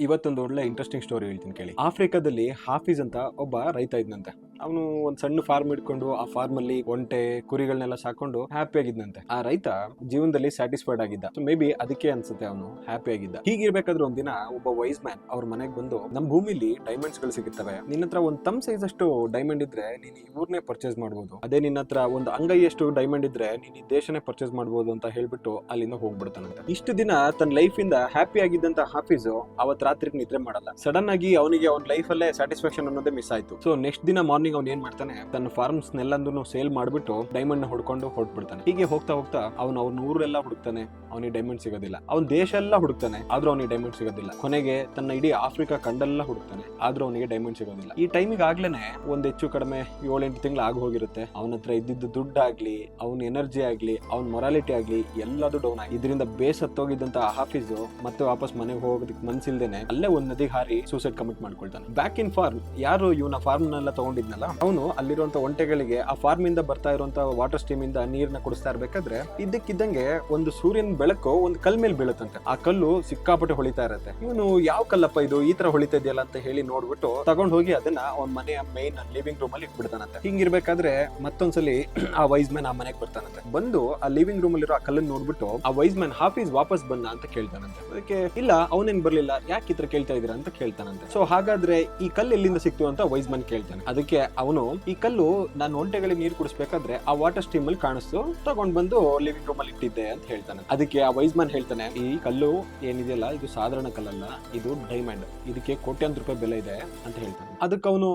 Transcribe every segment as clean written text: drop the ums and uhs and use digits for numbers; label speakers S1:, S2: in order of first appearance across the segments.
S1: ಇವತ್ತೊಂದು ಒಳ್ಳೆ interesting story ಹೇಳ್ತೀನಿ ಕೇಳಿ. ಆಫ್ರಿಕಾದಲ್ಲಿ ಹಾಫೀಸ್ ಅಂತ ಒಬ್ಬ ರೈತ ಇದ್ನಂತೆ. ಅವನು ಒಂದ್ ಸಣ್ಣ ಫಾರ್ಮ್ ಇಟ್ಕೊಂಡು ಆ ಫಾರ್ಮ್ ಅಲ್ಲಿ ಒಂಟೆ ಕುರಿಗಳನ್ನೆಲ್ಲ ಸಾಕೊಂಡು ಹ್ಯಾಪಿ ಆಗಿದ್ನಂತೆ. ಆ ರೈತ ಜೀವನದಲ್ಲಿ ಸ್ಯಾಟಿಸ್ಫೈಡ್ ಆಗಿದ್ದ. ಸೊ ಮೇ ಬಿ ಅದಕ್ಕೆ ಅನ್ಸುತ್ತೆ ಅವನು ಹ್ಯಾಪಿ ಆಗಿದ್ದ. ಹೀಗಿರ್ಬೇಕಾದ್ರೆ ಒಂದಿನ ಒಬ್ಬ ವೈಸ್ ಮ್ಯಾನ್ ಅವ್ರ ಮನೆಗೆ ಬಂದು, ನಮ್ ಭೂಮಿಲಿ ಡೈಮಂಡ್ಸ್ ಗಳು ಸಿಗುತ್ತವೆ, ನಿನ್ನ ಹತ್ರ ಒಂದ್ ತಮ್ ಸೈಜ್ ಅಷ್ಟು ಡೈಮಂಡ್ ಇದ್ರೆ ನೀನ್ ಈ ಊರ್ನೇ ಪರ್ಚೇಸ್ ಮಾಡಬಹುದು, ಅದೇ ನಿನ್ನ ಹತ್ರ ಒಂದು ಅಂಗೈಯಷ್ಟು ಡೈಮಂಡ್ ಇದ್ರೆ ನೀನ್ ಈ ದೇಶನೇ ಪರ್ಚೇಸ್ ಮಾಡಬಹುದು ಅಂತ ಹೇಳ್ಬಿಟ್ಟು ಅಲ್ಲಿಂದ ಹೋಗ್ಬಿಡ್ತಾನಂತೆ. ಇಷ್ಟು ದಿನ ತನ್ನ ಲೈಫ್ ಇಂದ ಹ್ಯಾಪಿ ಆಗಿದ್ದಂತ ಹಾಫೀಸ್ ಅವತ್ ರಾತ್ರಿ ನಿದ್ರೆ ಮಾಡಲ್ಲ. ಸಡನ್ ಆಗಿ ಅವನಿಗೆ ಅವ್ನ ಲೈಫ್ ಅಲ್ಲೇ ಸ್ಯಾಟಿಸ್ಫ್ಯಾಕ್ಷನ್ ಅನ್ನೋದೇ ಮಿಸ್ ಆಯ್ತು. ಸೊ ನೆಕ್ಸ್ಟ್ ದಿನ ಮಾರ್ನಿಂಗ್ ಅವ್ನು ಏನ್ ಮಾಡ್ತಾನೆ, ತನ್ನ ಫಾರ್ಮ್ಸ್ ನೆಲ್ಲಂದೂ ಸೇಲ್ ಮಾಡ್ಬಿಟ್ಟು ಡೈಮಂಡ್ ನ ಹೊಡ್ಕೊಂಡು ಹೊರಟ್ಬಿಡ್ತಾನೆ. ಹೀಗೆ ಹೋಗ್ತಾ ಹೋಗ್ತಾ ಅವ್ನ ಊರೆಲ್ಲ ಹುಡುಕ್ತಾನೆ, ಅವನಿಗೆ ಡೈಮಂಡ್ ಸಿಗೋದಿಲ್ಲ. ಅವ್ನ ದೇಶ ಎಲ್ಲ ಹುಡುಕ್ತಾನೆ, ಆದ್ರೂ ಅವನಿಗೆ ಡೈಮಂಡ್ ಸಿಗೋದಿಲ್ಲ. ಕೊನೆಗೆ ತನ್ನ ಇಡೀ ಆಫ್ರಿಕಾ ಖಂಡೆಲ್ಲ ಹುಡುಕ್ತಾನೆ, ಆದ್ರೂ ಅವನಿಗೆ ಡೈಮಂಡ್ ಸಿಗೋದಿಲ್ಲ. ಈ ಟೈಮಿಗೆ ಆಗ್ಲೇನೆ ಒಂದ್ ಹೆಚ್ಚು ಕಡಿಮೆ 7-8 ತಿಂಗಳು ಆಗಿ ಹೋಗಿರುತ್ತೆ. ಅವನ ಹತ್ರ ಇದ್ದಿದ್ದು ದುಡ್ಡಾಗ್ಲಿ, ಅವನ ಎನರ್ಜಿ ಆಗ್ಲಿ, ಅವನ ಮೊರಾಲಿಟಿ ಆಗ್ಲಿ ಎಲ್ಲದೂ ಡೌನ್ ಆಗಿ ಇದರಿಂದ ಬೇಸತ್ತೋಗಿದ್ದಂತ ಹಾಫೀಸ್ ಮತ್ತೆ ವಾಪಸ್ ಮನೆಗೆ ಹೋಗೋದಕ್ಕೆ ಮನ್ಸಿಲ್ದೇನೆ ಅಲ್ಲೇ ಒಂದ್ ನದಿಗೆ ಹಾರಿ ಸೂಸೈಡ್ ಕಮಿಟ್ ಮಾಡ್ಕೊಳ್ತಾನೆ. ಬ್ಯಾಕ್ ಇನ್ ಫಾರ್ಮ್ ಯಾರು ಇವನ ಫಾರ್ಮ್ ನೆಲ್ಲ ತಗೊಂಡಿದ್ನಲ್ಲ, ಅವನು ಅಲ್ಲಿರುವಂತ ಒಂಟೆಗಳಿಗೆ ಆ ಫಾರ್ಮ್ ಇಂದ ಬರ್ತಾ ಇರುವಂತ ವಾಟರ್ ಸ್ಟ್ರೀಮ್ ಇಂದ ನೀರ್ನ ಕುಡಿಸ್ತಾ ಇರ್ಬೇಕಾದ್ರೆ ಇದ್ದಕ್ಕಿದ್ದಂಗೆ ಒಂದು ಸೂರ್ಯನ ಬೆಳಕು ಒಂದು ಕಲ್ ಮೇಲೆ ಬೀಳುತ್ತಂತೆ. ಆ ಕಲ್ಲು ಸಿಕ್ಕಾಪಟ್ಟೆ ಹೊಳಿತಾ ಇರತ್ತೆ. ಇವನು ಯಾವ ಕಲ್ಲಪ್ಪ ಇದು ಈ ತರ ಹೊಳಿತಾ ಇದೆಯಲ್ಲ ಅಂತ ಹೇಳಿ ನೋಡ್ಬಿಟ್ಟು ತಗೊಂಡ್ ಹೋಗಿ ಅದನ್ನ ಅವನ ಮನೆಯ ಮೈನ್ ಲಿವಿಂಗ್ ರೂಮ್ ಅಲ್ಲಿ ಇಟ್ಬಿಡ್ತಾನಂತೆ. ಹಿಂಗಿರ್ಬೇಕಾದ್ರೆ ಮತ್ತೊಂದ್ಸಲಿ ಆ ವೈಸ್ ಮ್ಯಾನ್ ಆ ಮನೆಗೆ ಬರ್ತಾನಂತೆ. ಬಂದು ಆ ಲಿವಿಂಗ್ ರೂಮ್ ಅಲ್ಲಿರೋ ಆ ಕಲ್ಲನ್ನು ನೋಡ್ಬಿಟ್ಟು ಆ ವೈಸ್ ಮ್ಯಾನ್ ಹಾಫೀಸ್ ವಾಪಸ್ ಬಂದ ಅಂತ ಕೇಳ್ತಾನಂತೆ. ಅದಕ್ಕೆ ಇಲ್ಲ ಅವನೇನ್ ಬರ್ಲಿಲ್ಲ, ಯಾಕೆ ಈ ತರ ಕೇಳ್ತಾ ಇದೀರಾ ಅಂತ ಕೇಳ್ತಾನಂತೆ. ಸೊ ಹಾಗಾದ್ರೆ ಈ ಕಲ್ಲು ಎಲ್ಲಿಂದ ಸಿಕ್ತು ಅಂತ ವೈಸ್ ಮ್ಯಾನ್ ಕೇಳ್ತಾನೆ. ಅದಕ್ಕೆ ಅವನು, ಈ ಕಲ್ಲು ನಾನು ಒಂಟೆಗಳಿಗೆ ನೀರು ಕುಡಿಸ್ಬೇಕಾದ್ರೆ ಆ ವಾಟರ್ ಸ್ಟ್ರೀಮ್ ಅಲ್ಲಿ ಕಾಣಿಸ್ತು, ತಗೊಂಡ್ ಬಂದು ಲಿವಿಂಗ್ ರೂಮ್ ಅಲ್ಲಿ ಇಟ್ಟಿದ್ದೆ ಅಂತ ಹೇಳ್ತಾನೆ. ಅದಕ್ಕೆ ಆ ವೈಸ್ ಮ್ಯಾನ್ ಹೇಳ್ತಾನೆ, ಈ ಕಲ್ಲು ಏನಿದೆಯಲ್ಲ ಇದು ಸಾಧಾರಣ ಕಲ್ಲಲ್ಲ, ಇದು ಡೈಮಂಡ್, ಇದಕ್ಕೆ ಕೋಟ್ಯಾಂತರ ರೂಪಾಯಿ ಬೆಲೆ ಇದೆ ಅಂತ ಹೇಳ್ತಾನೆ. ಅದಕ್ಕೆ ಅವನು,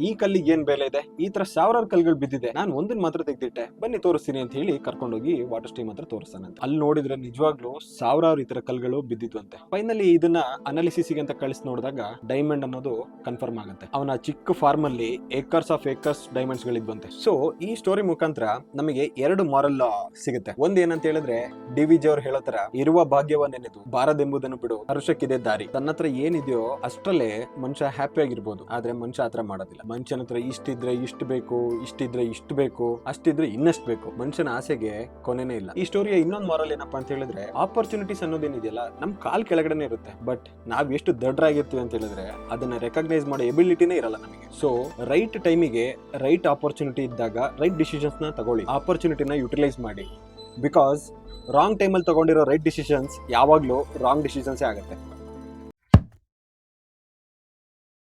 S1: ಈ ಕಲ್ಲಿಗೆ ಏನ್ ಬೆಲೆ ಇದೆ, ಈ ತರ ಸಾವಿರಾರು ಕಲ್ಗಳು ಬಿದ್ದಿದೆ, ನಾನು ಒಂದನ್ ಮಾತ್ರ ತೆಗ್ದಿಟ್ಟೆ, ಬನ್ನಿ ತೋರಿಸ್ತೀನಿ ಅಂತ ಹೇಳಿ ಕರ್ಕೊಂಡೋಗಿ ವಾಟರ್ ಸ್ಟ್ರೀಮ್ ಹತ್ರ ತೋರಿಸ್ತಾನಂತೆ. ಅಲ್ಲಿ ನೋಡಿದ್ರೆ ನಿಜವಾಗ್ಲೂ ಸಾವಿರಾರು ಈ ತರ ಕಲ್ಗಳು ಬಿದ್ದಿದ್ವಂತೆ. ಫೈನಲಿ ಇದನ್ನ ಅನಾಲಿಸಿಸ್ ಅಂತ ಕಳಿಸಿ ನೋಡಿದಾಗ ಡೈಮಂಡ್ ಅನ್ನೋದು ಕನ್ಫರ್ಮ್ ಆಗುತ್ತೆ. ಅವನ ಚಿಕ್ಕ ಫಾರ್ಮ್ ಅಲ್ಲಿ ಏಕರ್ಸ್ ಆಫ್ ಏಕರ್ಸ್ ಡೈಮಂಡ್ಸ್ ಗಳಿದ್ವಂತೆ. ಸೊ ಈ ಸ್ಟೋರಿ ಮುಖಾಂತರ ನಮಗೆ ಎರಡು ಮಾರಲ್ ಸಿಗುತ್ತೆ. ಒಂದ್ ಏನಂತ ಹೇಳಿದ್ರೆ, ಡಿ.ವಿ.ಜಿ ಅವ್ರು ಹೇಳೋ ತರ, ಇರುವ ಭಾಗ್ಯವನ್ನೆನೆದು ಬಾರದೆಂಬುದನ್ನು ಬಿಡು, ಹರ್ಷಕ್ಕಿದೆ ದಾರಿ. ತನ್ನ ಹತ್ರ ಏನಿದೆಯೋ ಅಷ್ಟರಲ್ಲೇ ಮನುಷ್ಯ ಹ್ಯಾಪಿ ಆಗಿರ್ಬೋದು, ಆದ್ರೆ ಮನುಷ್ಯ ಆತರ ಮಾಡೋದಿಲ್ಲ. ಮನುಷ್ಯನ ಹತ್ರ ಇಷ್ಟಿದ್ರೆ ಇಷ್ಟು ಬೇಕು, ಇಷ್ಟಿದ್ರೆ ಇಷ್ಟು ಬೇಕು, ಅಷ್ಟಿದ್ರೆ ಇನ್ನಷ್ಟು ಬೇಕು. ಮನುಷ್ಯನ ಆಸೆಗೆ ಕೊನೆನೇ ಇಲ್ಲ. ಈ ಸ್ಟೋರಿಯ ಇನ್ನೊಂದು ಮಾರಲ್ ಏನಪ್ಪಾ ಅಂತ ಹೇಳಿದ್ರೆ, ಆಪರ್ಚುನಿಟೀಸ್ ಅನ್ನೋದೇನಿದೆಯಲ್ಲ ನಮ್ ಕಾಲ್ ಕೆಳಗಡೆನೆ ಇರುತ್ತೆ, ಬಟ್ ನಾವ್ ಎಷ್ಟು ದಡ್ರಾಗಿರ್ತೀವಿ ಅಂತ ಹೇಳಿದ್ರೆ ಅದನ್ನ ರೆಕಗ್ನೈಸ್ ಮಾಡೋ ಎಬಿಲಿಟಿನೇ ಇರಲ್ಲ ನಮಗೆ. ಸೊ ರೈಟ್ ಟೈಮಿಗೆ ರೈಟ್ ಆಪರ್ಚುನಿಟಿ ಇದ್ದಾಗ ರೈಟ್ ಡಿಸಿಷನ್ಸ್ ನ ತಗೊಳ್ಳಿ, ಆಪರ್ಚುನಿಟಿನ ಯುಟಿಲೈಸ್ ಮಾಡಿ. ಬಿಕಾಸ್ ರಾಂಗ್ ಟೈಮಲ್ಲಿ ತಗೊಂಡಿರೋ ರೈಟ್ ಡಿಸಿಷನ್ಸ್ ಯಾವಾಗ್ಲೂ ರಾಂಗ್ ಡಿಸಿಷನ್ಸೇ ಆಗುತ್ತೆ.